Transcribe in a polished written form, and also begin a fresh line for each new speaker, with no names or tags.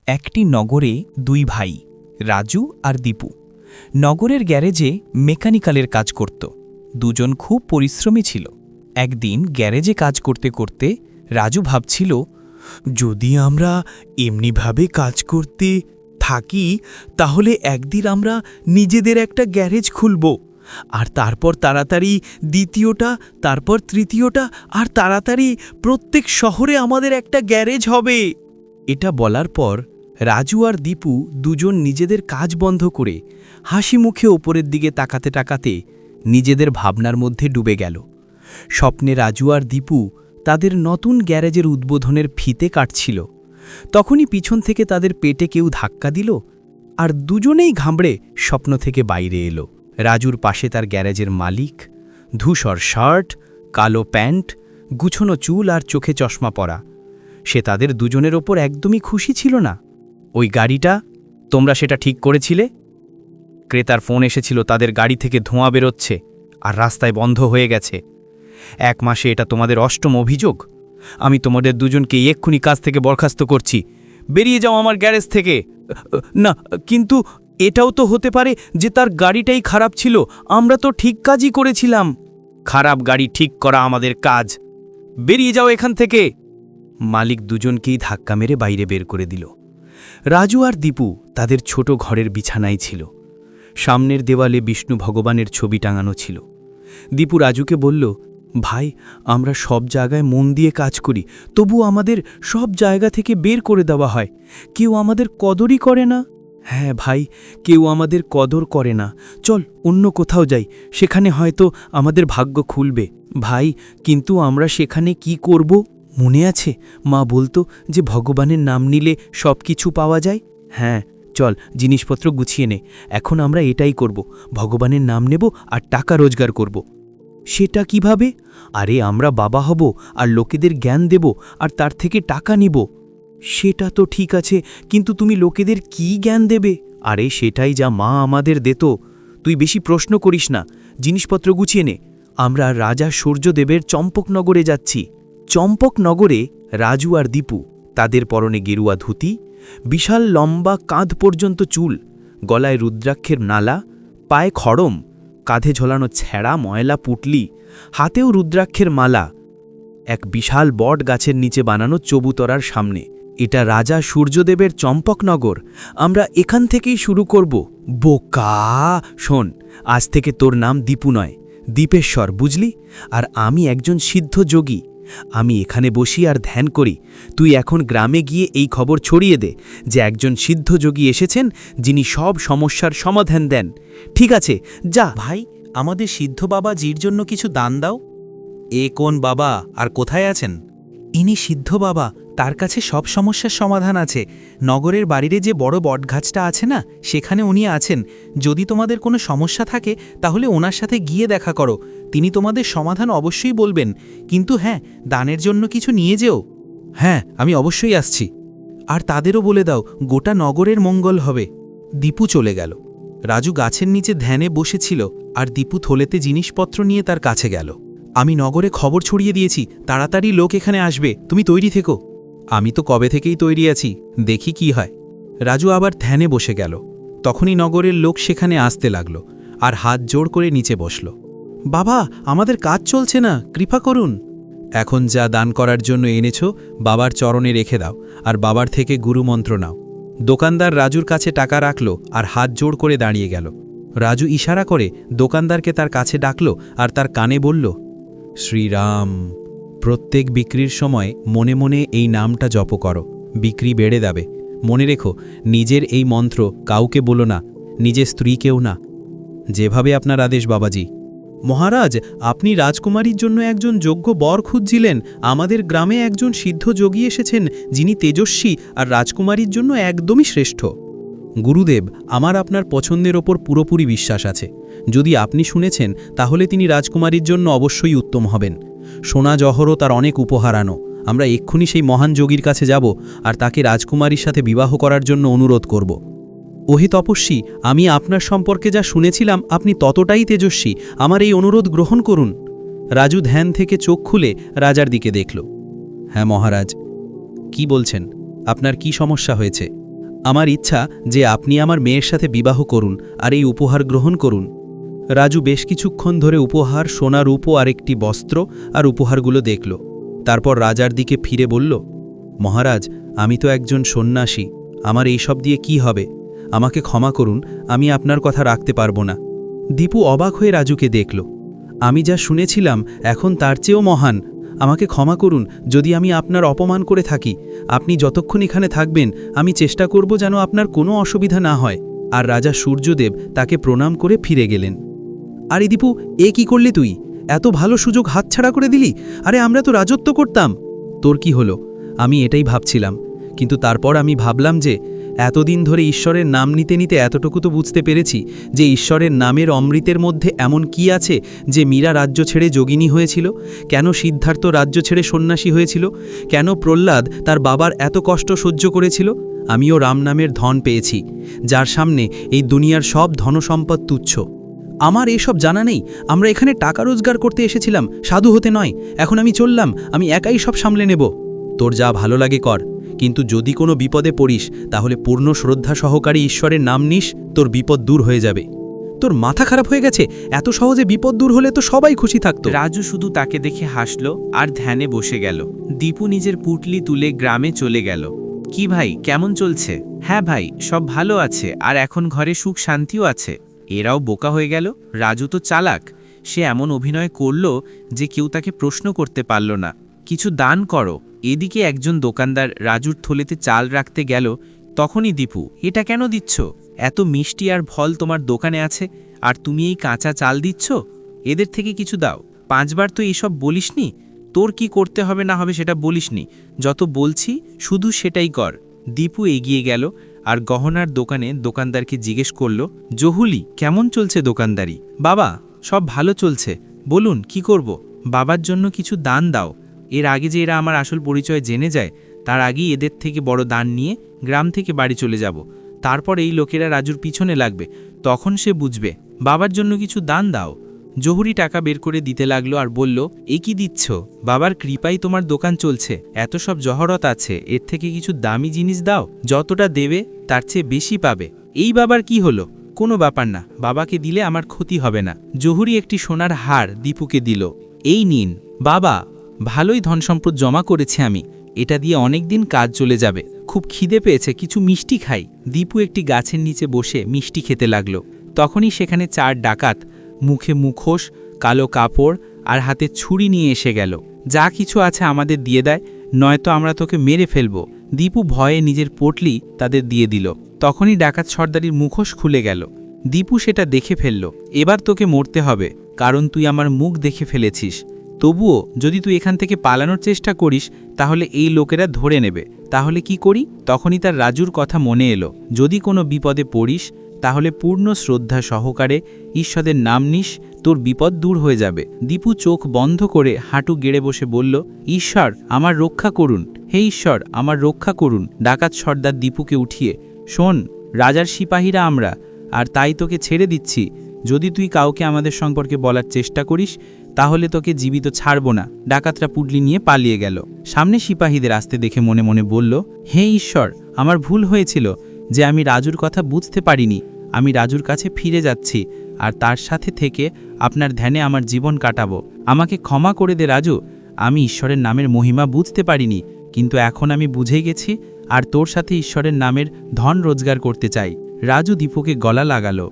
একটি নগরে দুই ভাই, রাজু আর দীপু। নগরের গ্যারেজে মেকানিক্যালের কাজ করত। দুজন খুব পরিশ্রমী ছিল। একদিন গ্যারেজে কাজ করতে করতে রাজু ভাবছিল,
যদি আমরা এমনিভাবে কাজ করতে থাকি তাহলে একদিন আমরা নিজেদের একটা গ্যারেজ খুলব, আর তারপর তাড়াতাড়ি দ্বিতীয়টা, তারপর তৃতীয়টা, আর তাড়াতাড়ি প্রত্যেক শহরে আমাদের একটা গ্যারেজ হবে। এটা বলার পর রাজু আর দীপু দুজন নিজেদের কাজ বন্ধ করে হাসি মুখে ওপরের দিকে তাকাতে তাকাতে নিজেদের ভাবনার মধ্যে ডুবে গেল। স্বপ্নে রাজু আর দীপু তাদের নতুন গ্যারেজের উদ্বোধনের ফিতে কাটছিল। তখনই পিছন থেকে তাদের পেটে কেউ ধাক্কা দিল, আর দুজনেই ঘামড়ে স্বপ্ন থেকে বাইরে এলো। রাজুর পাশে তার গ্যারেজের মালিক, ধূসর শার্ট, কালো প্যান্ট, গুছোনো চুল আর চোখে চশমা পরা। সে তাদের দুজনের ওপর একদমই খুশি ছিল না। ওই গাড়িটা, তোমরা সেটা ঠিক করেছিলে? ক্রেতার ফোন এসেছিল, তাদের গাড়ি থেকে ধোঁয়া বেরোচ্ছে আর রাস্তায় বন্ধ হয়ে গেছে। 1 মাসে এটা তোমাদের 8ম অভিযোগ। আমি তোমাদের দুজনকে এক্ষুনি কাজ থেকে বরখাস্ত করছি। বেরিয়ে যাও আমার গ্যারেজ থেকে। না, কিন্তু এটাও তো হতে পারে যে তার গাড়িটাই খারাপ ছিল। আমরা তো ঠিক কাজই করেছিলাম। খারাপ গাড়ি ঠিক করা আমাদের কাজ। বেরিয়ে যাও এখান থেকে। মালিক দুজনকেই ধাক্কা মেরে বাইরে বের করে দিল। রাজু আর দীপু তাদের ছোট ঘরের বিছানায় ছিল। সামনের দেওয়ালে বিষ্ণু ভগবানের ছবি টাঙানো ছিল। দীপু রাজুকে বলল, ভাই, আমরা সব জায়গায় মন দিয়ে কাজ করি, তবু আমাদের সব জায়গা থেকে বের করে দেওয়া হয়। কেউ আমাদের কদরই করে না। হ্যাঁ ভাই, কেউ আমাদের কদর করে না। চল অন্য কোথাও যাই, সেখানে হয়তো আমাদের ভাগ্য খুলবে। ভাই, কিন্তু আমরা সেখানে কি করব? মনে আছে মা বলতো যে ভগবানের নাম নিলে সব কিছু পাওয়া যায়? হ্যাঁ, চল জিনিসপত্র গুছিয়ে নে। এখন আমরা এটাই করব, ভগবানের নাম নেব আর টাকা রোজগার করব। সেটা কিভাবে? আরে আমরা বাবা হব আর লোকেদের জ্ঞান দেব আর তার থেকে টাকা নিব। সেটা তো ঠিক আছে, কিন্তু তুমি লোকেদের কি জ্ঞান দেবে? আরে সেটাই যা মা আমাদের দিত। তুই বেশি প্রশ্ন করিস না, জিনিসপত্র গুছিয়ে নে। আমরা রাজা সূর্যদেবের চম্পকনগরে যাচ্ছি। চম্পকনগরে রাজু আর দীপু, তাদের পরনে গেরুয়া ধুতি, বিশাল লম্বা কাঁধ পর্যন্ত চুল, গলায় রুদ্রাক্ষের নালা, পায়ে খড়ম, কাঁধে ঝোলানো ছেঁড়া ময়লা পুটলি, হাতেও রুদ্রাক্ষের মালা, এক বিশাল বট গাছের নিচে বানানো চবুতরার সামনে। এটা রাজা সূর্যদেবের চম্পকনগর। আমরা এখান থেকেই শুরু করব। বোকা, শোন, আজ থেকে তোর নাম দীপু নয়, দীপেশ্বর, বুঝলি? আর আমি একজন সিদ্ধ যোগী। আমি এখানে বসি আর ধ্যান করি। তুই এখন গ্রামে গিয়ে এই খবর ছড়িয়ে দে যে একজন সিদ্ধ যোগী এসেছেন, যিনি সব সমস্যার সমাধান দেন। ঠিক আছে, যা।
ভাই, আমাদের সিদ্ধ বাবা জির জন্য কিছু দান দাও। এ কোন বাবা আর কোথায় আছেন? ইনি সিদ্ধ বাবা, তার কাছে সব সমস্যার সমাধান আছে। নগরের বাড়িতে যে বড় বটগাছটা আছে না, সেখানে উনি আছেন। যদি তোমাদের কোনো সমস্যা থাকে তাহলে ওনার সাথে গিয়ে দেখা করো, তিনি তোমাদের সমাধান অবশ্যই বলবেন। কিন্তু হ্যাঁ, দানের জন্য কিছু নিয়ে যেও। হ্যাঁ, আমি অবশ্যই আসছি। আর তাদেরও বলে দাও, গোটা নগরের মঙ্গল হবে। দীপু চলে গেল। রাজু গাছের নিচে ধ্যানে বসেছিল, আর দীপু থলেতে জিনিসপত্র নিয়ে তার কাছে গেল। আমি নগরে খবর ছড়িয়ে দিয়েছি, তাড়াতাড়ি লোক এখানে আসবে, তুমি তৈরি থেকো। আমি তো কবে থেকেই তৈরি আছি, দেখি কি হয়। রাজু আবার ধ্যানে বসে গেল। তখনই নগরের লোক সেখানে আসতে লাগলো, আর হাত জোড় করে নিচে বসল। বাবা, আমাদের কাজ চলছে না, কৃপা করুন। এখন যা দান করার জন্য এনেছো বাবার চরণে রেখে দাও, আর বাবার থেকে গুরুমন্ত্র নাও। দোকানদার রাজুর কাছে টাকা রাখল আর হাত জোড় করে দাঁড়িয়ে গেল। রাজু ইশারা করে দোকানদারকে তার কাছে ডাকল আর তার কানে বলল, শ্রীরাম। প্রত্যেক বিক্রির সময় মনে মনে এই নামটা জপ করো, বিক্রি বেড়ে যাবে। মনে রেখো, নিজের এই মন্ত্র কাউকে বলো না, নিজের স্ত্রীকেও না। যেভাবে আপনার আদেশ বাবাজি। মহারাজ, আপনি রাজকুমারীর জন্য একজন যোগ্য বর খুঁজছিলেন। আমাদের গ্রামে একজন সিদ্ধ যোগী এসেছেন, যিনি তেজস্বী আর রাজকুমারীর জন্য একদমই শ্রেষ্ঠ। গুরুদেব, আমার আপনার পছন্দের ওপর পুরোপুরি বিশ্বাস আছে। যদি আপনি শুনেছেন তাহলে তিনি রাজকুমারীর জন্য অবশ্যই উত্তম হবেন। সোনা জহরও তার অনেক উপহার আনো। আমরা এক্ষুনি সেই মহান যোগীর কাছে যাব আর তাকে রাজকুমারীর সাথে বিবাহ করার জন্য অনুরোধ করব। ওহে তপস্বী, আমি আপনার সম্পর্কে যা শুনেছিলাম আপনি ততটাই তেজস্বী। আমার এই অনুরোধ গ্রহণ করুন। রাজু ধ্যান থেকে চোখ খুলে রাজার দিকে দেখল। হ্যাঁ মহারাজ। কি বলছেন? আপনার কি সমস্যা হয়েছে? আমার ইচ্ছা যে আপনি আমার মেয়ের সাথে বিবাহ করুন আর এই উপহার গ্রহণ করুন। রাজু বেশ কিছুক্ষণ ধরে উপহার, সোনা রূপো আর একটি বস্ত্র আর উপহারগুলো দেখল। তারপর রাজার দিকে ফিরে বলল, মহারাজ, আমি তো একজন সন্ন্যাসী, আমার এই সব দিয়ে কি হবে? আমাকে ক্ষমা করুন, আমি আপনার কথা রাখতে পারবো না। দীপু অবাক হয়ে রাজুকে দেখল। আমি যা শুনেছিলাম এখন তার চেয়েও মহান। আমাকে ক্ষমা করুন যদি আমি আপনার অপমান করে থাকি। আপনি যতক্ষণ এখানে থাকবেন আমি চেষ্টা করব যেন আপনার কোনো অসুবিধা না হয়। আর রাজা সূর্যদেব তাকে প্রণাম করে ফিরে গেলেন। আরে দীপু, এ কি করলি তুই? এত ভালো সুযোগ হাতছাড়া করে দিলি। আরে আমরা তো রাজত্ব করতাম। তোর কি হলো? আমি এটাই ভাবছিলাম, কিন্তু তারপর আমি ভাবলাম যে এতদিন ধরে ঈশ্বরের নাম নিতে নিতে এতটুকু তো বুঝতে পেরেছি যে ঈশ্বরের নামের অমৃতের মধ্যে এমন কি আছে যে মীরা রাজ্য ছেড়ে যোগিনী হয়েছিল, কেন সিদ্ধার্থ রাজ্য ছেড়ে সন্ন্যাসী হয়েছিল, কেন প্রহ্লাদ তার বাবার এত কষ্ট সহ্য করেছিল। আমিও রাম নামের ধন পেয়েছি, যার সামনে এই দুনিয়ার সব ধনসম্পদ তুচ্ছ। আমার এসব জানা নেই। আমরা এখানে টাকা রোজগার করতে এসেছিলাম, সাধু হতে নয়। এখন আমি চললাম, আমি একাই সব সামলে নেব। তোর যা ভালো লাগে কর, কিন্তু যদি কোনো বিপদে পড়িস তাহলে পূর্ণ শ্রদ্ধা সহকারে ঈশ্বরের নাম নিস, তোর বিপদ দূর হয়ে যাবে। তোর মাথা খারাপ হয়ে গেছে? এত সহজে বিপদ দূর হলে তো সবাই খুশি থাকতো।
রাজু শুধু তাকে দেখে হাসল আর ধ্যানে বসে গেল। দীপু নিজের পুটলি তুলে গ্রামে চলে গেল। কি ভাই, কেমন চলছে? হ্যাঁ ভাই, সব ভালো আছে, আর এখন ঘরে সুখ শান্তিও আছে। এরাও বোকা হয়ে গেল। রাজু তো চালাক, সে এমন অভিনয় করল যে কেউ তাকে প্রশ্ন করতে পারল না। কিছু দান করো। এদিকে একজন দোকানদার রাজুর থলেতে চাল রাখতে গেল। তখনই দীপু, এটা কেন দিচ্ছ? এত মিষ্টি আর ফল তোমার দোকানে আছে, আর তুমি এই কাঁচা চাল দিচ্ছ? এদের থেকে কিছু দাও। 5 বার তো এসব বলিসনি। তোর কি করতে হবে না হবে সেটা বলিসনি। যত বলছি শুধু সেটাই কর। দীপু এগিয়ে গেল আর গহনার দোকানে দোকানদারকে জিজ্ঞেস করল, জহুলি, কেমন চলছে দোকানদারি? বাবা, সব ভালো চলছে। বলুন কি করব? বাবার জন্য কিছু দান দাও। এর আগে যে এরা আমার আসল পরিচয় জেনে যায়, তার আগেই এদের থেকে বড় দান নিয়ে গ্রাম থেকে বাড়ি চলে যাব। তারপর এই লোকেরা রাজুর পিছনে লাগবে, তখন সে বুঝবে। বাবার জন্য কিছু দান দাও। জহুরি টাকা বের করে দিতে লাগলো আর বলল, এ কি দিচ্ছ? বাবার কৃপাই তোমার দোকান চলছে, এত সব জহরত আছে, এর থেকে কিছু দামি জিনিস দাও। যতটা দেবে তার চেয়ে বেশি পাবে। এই বাবার কি হলো? কোনো ব্যাপার না, বাবাকে দিলে আমার ক্ষতি হবে না। জহুরি একটি সোনার হার দীপুকে দিল। এই নিন বাবা, ভালোই ধনসম্পদ জমা করেছি আমি, এটা দিয়ে অনেক দিন কাজ চলে যাবে। খুব খিদে পেয়েছে, কিছু মিষ্টি খাই। দীপু একটি গাছের নিচে বসে মিষ্টি খেতে লাগলো। তখনই সেখানে 4 ডাকাত মুখে মুখোশ, কালো কাপড় আর হাতে ছুরি নিয়ে এসে গেল। যা কিছু আছে আমাদের দিয়ে দেয়, নয়তো আমরা তোকে মেরে ফেলব। দীপু ভয়ে নিজের পটলি তাদের দিয়ে দিল। তখনই ডাকাত সর্দারির মুখোশ খুলে গেল। দীপু সেটা দেখে ফেলল। এবার তোকে মরতে হবে, কারণ তুই আমার মুখ দেখে ফেলেছিস। তবুও যদি তুই এখান থেকে পালানোর চেষ্টা করিস তাহলে এই লোকেরা ধরে নেবে। তাহলে কি করি? তখনই তার রাজুর কথা মনে এলো। যদি কোনো বিপদে পড়িস তাহলে পূর্ণ শ্রদ্ধা সহকারে ঈশ্বরের নাম নিস, তোর বিপদ দূর হয়ে যাবে। দীপু চোখ বন্ধ করে হাঁটু গেড়ে বসে বলল, ঈশ্বর আমার রক্ষা করুন, হে ঈশ্বর আমার রক্ষা করুন। ডাকাত সর্দার দীপুকে উঠিয়ে, শোন, রাজার সিপাহীরা আমরা, আর তাই তোকে ছেড়ে দিচ্ছি। যদি তুই কাউকে আমাদের সম্পর্কে বলার চেষ্টা করিস তাহলে তোকে জীবিত ছাড়ব না। ডাকাতরা পুডলি নিয়ে পালিয়ে গেল। সামনে সিপাহীদের আসতে দেখে মনে মনে বলল, হে ঈশ্বর, আমার ভুল হয়েছিল যে আমি রাজুর কথা বুঝতে পারিনি। আমি রাজুর কাছে ফিরে যাচ্ছি আর তার সাথে থেকে আপনার ধ্যানে আমার জীবন কাটাবো। আমাকে ক্ষমা করে দে রাজু, আমি ঈশ্বরের নামের মহিমা বুঝতে পারিনি, কিন্তু এখন আমি বুঝে গেছি আর তোর সাথে ঈশ্বরের নামের ধন রোজগার করতে চাই। রাজু দীপুকে গলা লাগালো।